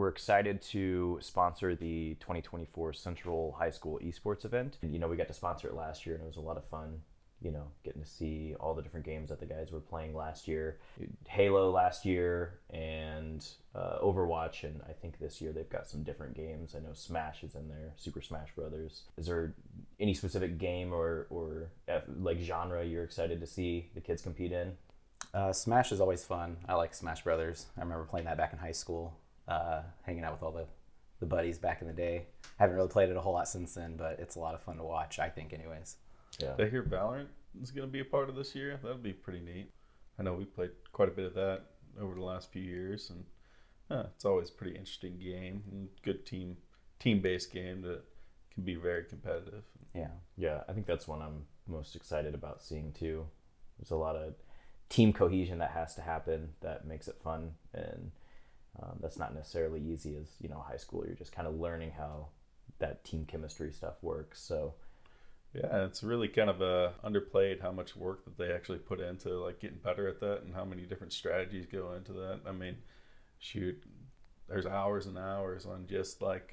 We're excited to sponsor the 2024 Central High School Esports event. And, we got to sponsor it last year, and it was a lot of fun, getting to see all the different games that the guys were playing last year. Halo last year and Overwatch, and I think this year they've got some different games. I know Smash is in there, Super Smash Brothers. Is there any specific game or like genre you're excited to see the kids compete in? Smash is always fun. I like Smash Brothers. I remember playing that back in high school, hanging out with all the buddies back in the day. Haven't really played it a whole lot since then, but it's a lot of fun to watch, I think, anyways. Yeah. I hear Valorant is going to be a part of this year. That'll be pretty neat. I know we played quite a bit of that over the last few years, and it's always a pretty interesting game and good team-based game that can be very competitive. Yeah, I think that's one I'm most excited about seeing too. There's a lot of team cohesion that has to happen that makes it fun, and that's not necessarily easy as high school. You're just kind of learning how that team chemistry stuff works. So yeah, it's really kind of underplayed how much work that they actually put into like getting better at that, and how many different strategies go into that. I mean, shoot, there's hours and hours on just like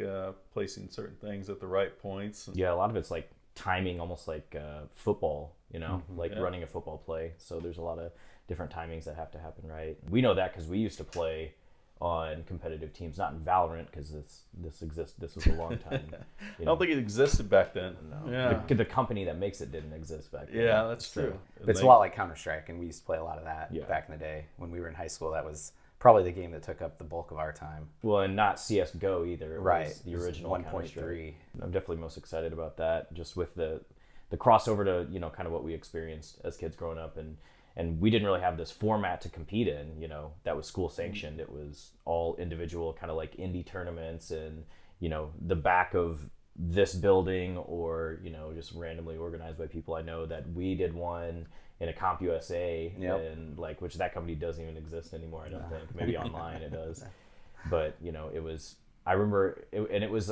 placing certain things at the right points. Yeah, a lot of it's like timing, almost like football, running a football play. So there's a lot of different timings that have to happen right. We know that because we used to play on competitive teams, not in Valorant, because this was a long time. I don't think it existed back then. No. Yeah. The company that makes it didn't exist back then. Yeah, that's true. But it's a lot like Counter-Strike, and we used to play a lot of that back in the day. When we were in high school, that was probably the game that took up the bulk of our time. Well, and not CSGO either. It right. was the original 1.3. I'm definitely most excited about that, just with the crossover to, kind of what we experienced as kids growing up. And we didn't really have this format to compete in, that was school sanctioned. It was all individual kind of like indie tournaments and, the back of this building or, just randomly organized by people. I know that we did one in a Comp USA and which that company doesn't even exist anymore. I don't think. Maybe online it does. But, it was, I remember, it was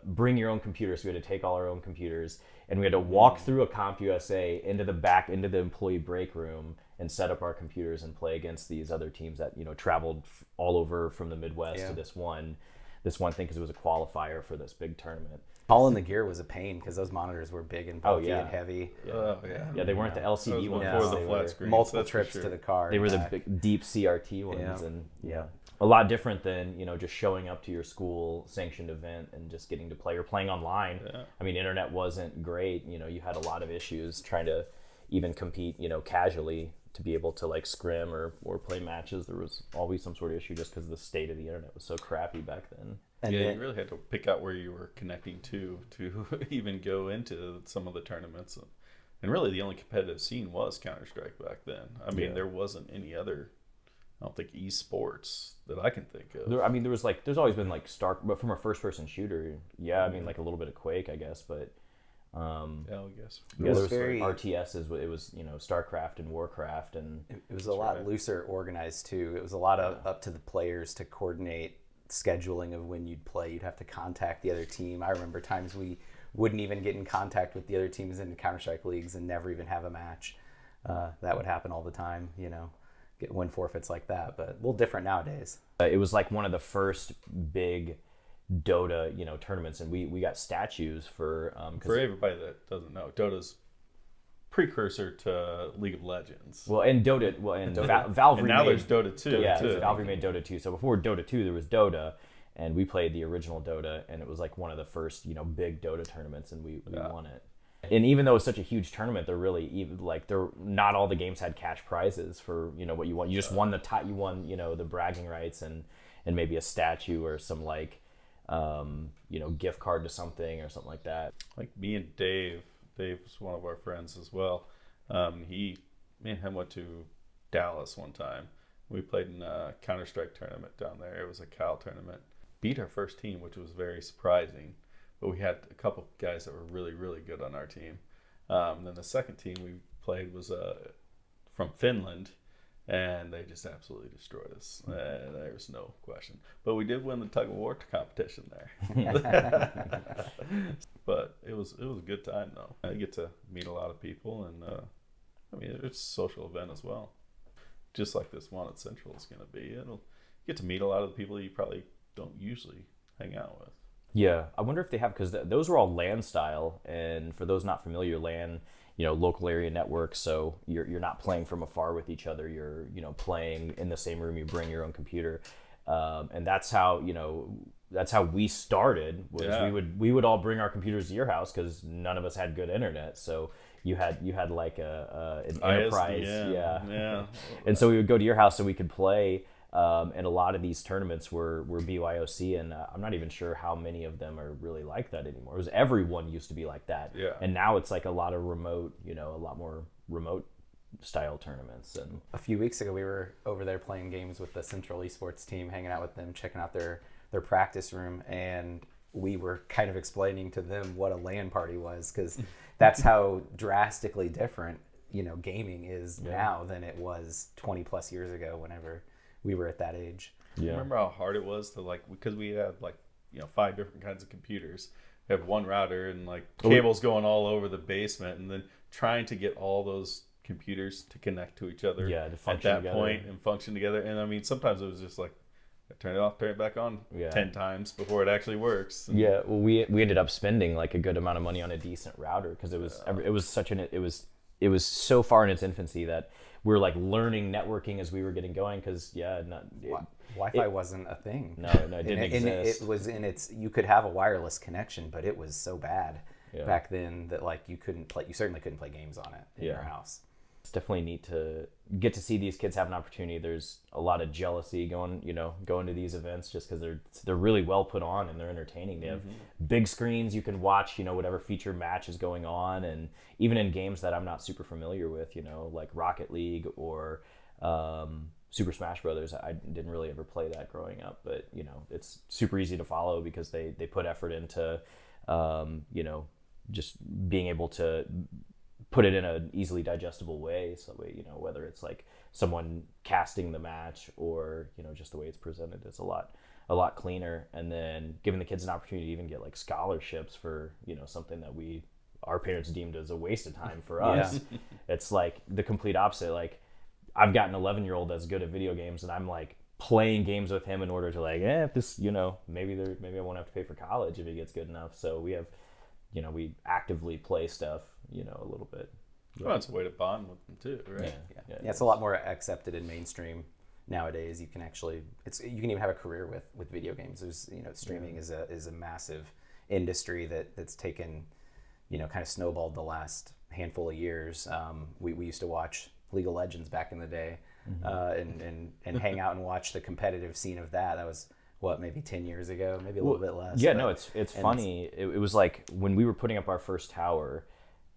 bring your own computer. So we had to take all our own computers and we had to walk through a Comp USA into the employee break room and set up our computers and play against these other teams that, traveled all over from the Midwest to this one thing because it was a qualifier for this big tournament. Hauling the gear was a pain because those monitors were big and bulky and heavy. Yeah, they weren't the LCD ones. Before the flat screens. Multiple trips to the car. They were the big, deep CRT ones, and a lot different than just showing up to your school sanctioned event and just getting to play or playing online. Yeah. I mean, internet wasn't great. You had a lot of issues trying to even compete, casually to be able to like scrim or play matches. There was always some sort of issue just because the state of the internet was so crappy back then. And you really had to pick out where you were connecting to even go into some of the tournaments. And really the only competitive scene was Counter-Strike back then. I mean, there wasn't any other, I don't think, esports that I can think of. There's always been like but from a first-person shooter, I mean, like a little bit of Quake, I guess, but I guess. There was RTSs. It was StarCraft and Warcraft, and it was a lot looser organized too. It was a lot of up to the players to coordinate scheduling of when you'd play. You'd have to contact the other team. I remember times we wouldn't even get in contact with the other teams in the Counter-Strike leagues and never even have a match. That would happen all the time. Get win forfeits like that, but a little different nowadays. It was like one of the first big Dota, tournaments, and we got statues for everybody that doesn't know, Dota's precursor to League of Legends. Valve and now there's Dota 2. Yeah, Valve remade Dota 2. So before Dota 2, there was Dota, and we played the original Dota, and it was like one of the first, big Dota tournaments, and we won it. And even though it was such a huge tournament, not all the games had cash prizes for what you won. You just won the bragging rights and maybe a statue or some gift card to something or something like that. Like me and Dave was one of our friends as well. Me and him went to Dallas one time. We played in a Counter-Strike tournament down there. It was a Cal tournament. Beat our first team, which was very surprising. But we had a couple guys that were really, really good on our team. Then the second team we played was from Finland, and they just absolutely destroyed us. There was no question. But we did win the tug of war competition there. But it was a good time though. I get to meet a lot of people, and it's a social event as well. Just like this one at Central is going to be. It'll get to meet a lot of the people you probably don't usually hang out with. Yeah, I wonder if they have, because those were all LAN style, and for those not familiar, LAN, local area network. So you're not playing from afar with each other. You're playing in the same room. You bring your own computer, and that's how we started. Was we would all bring our computers to your house because none of us had good internet. So you had like an enterprise, yeah. And so we would go to your house so we could play. And a lot of these tournaments were BYOC, and I'm not even sure how many of them are really like that anymore. It was everyone used to be like that, and now it's like a lot of remote, a lot more remote style tournaments. And a few weeks ago, we were over there playing games with the Central Esports team, hanging out with them, checking out their practice room, and we were kind of explaining to them what a LAN party was, because that's how drastically different gaming is now than it was 20 plus years ago whenever we were at that age. Yeah. Remember how hard it was to because we had 5 different kinds of computers. We have one router and cables going all over the basement, and then trying to get all those computers to connect to each other to function at that together. point and function together. And I mean, sometimes it was just turn it off, turn it back on 10 times before it actually works. And well, we ended up spending a good amount of money on a decent router because it was so far in its infancy that we were learning networking as we were getting going, because Wi-Fi wasn't a thing. No, it didn't exist. It was in its. You could have a wireless connection, but it was so bad back then that you couldn't play. You certainly couldn't play games on it in your house. It's definitely neat to get to see these kids have an opportunity. There's a lot of jealousy going to these events just because they're really well put on and they're entertaining. They have big screens you can watch, whatever feature match is going on, and even in games that I'm not super familiar with, like Rocket League or Super Smash Brothers. I didn't really ever play that growing up, but it's super easy to follow because they put effort into just being able to put it in an easily digestible way. So whether it's someone casting the match or just the way it's presented, it's a lot cleaner. And then giving the kids an opportunity to even get scholarships for something that our parents deemed as a waste of time for us. It's the complete opposite. I've got an 11-year-old that's good at video games, and I'm playing games with him in order to if this maybe I won't have to pay for college if he gets good enough. So we have we actively play stuff a little bit. Well, it's a way to bond with them too, right? Yeah, it's a lot more accepted in mainstream nowadays. You can actually you can even have a career with video games. There's streaming is a massive industry that's taken kind of snowballed the last handful of years. We used to watch League of Legends back in the day, and hang out and watch the competitive scene of that. That was maybe 10 years ago, maybe a little bit less. Yeah, no, it's funny. It was when we were putting up our first tower,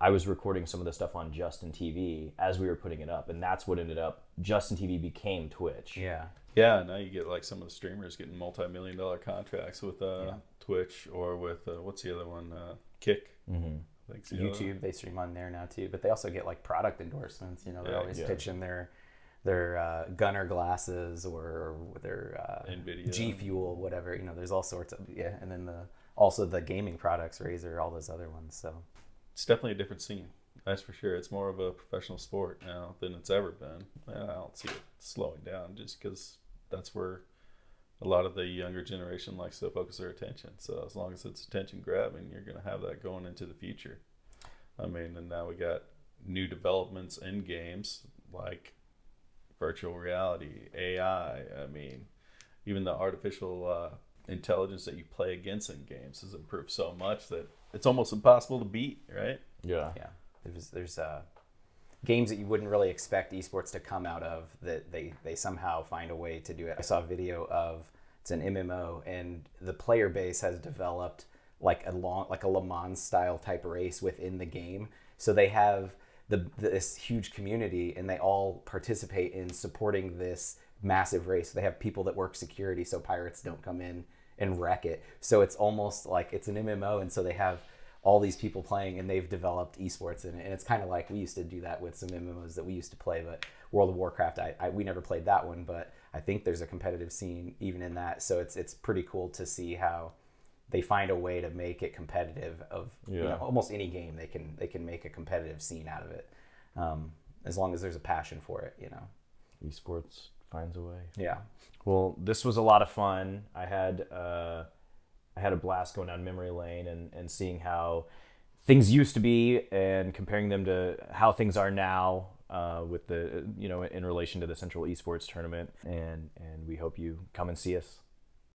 I was recording some of the stuff on Justin TV as we were putting it up, and that's what ended up. Justin TV became Twitch. Yeah. Yeah, now you get some of the streamers getting multi-million-dollar contracts with Twitch or with what's the other one? Kick. Mm-hmm. YouTube, they stream on there now too, but they also get product endorsements. They're always pitching their Gunner glasses or their NVIDIA. G Fuel, whatever. There's all sorts of and then also the gaming products, Razer, all those other ones. So it's definitely a different scene. That's for sure. It's more of a professional sport now than it's ever been. I don't see it slowing down just because that's where a lot of the younger generation likes to focus their attention. So as long as it's attention grabbing, you're going to have that going into the future. I mean, and now we got new developments in games like virtual reality, AI. I mean, even the artificial intelligence that you play against in games has improved so much that it's almost impossible to beat, right? Yeah. There's games that you wouldn't really expect esports to come out of that they somehow find a way to do it. I saw a video of, it's an MMO, and the player base has developed a Le Mans style type race within the game. So they have this huge community, and they all participate in supporting this massive race. They have people that work security so pirates don't come in and wreck it. So it's almost like it's an MMO, and so they have all these people playing, and they've developed esports in it. And it's kind of like we used to do that with some MMOs that we used to play, but World of Warcraft, we never played that one, but I think there's a competitive scene even in that. So it's pretty cool to see how they find a way to make it competitive of almost any game. They can make a competitive scene out of it, as long as there's a passion for it. Esports finds a way. Yeah. Well, this was a lot of fun. I had a blast going down memory lane and seeing how things used to be and comparing them to how things are now with the in relation to the Central Esports tournament. And we hope you come and see us.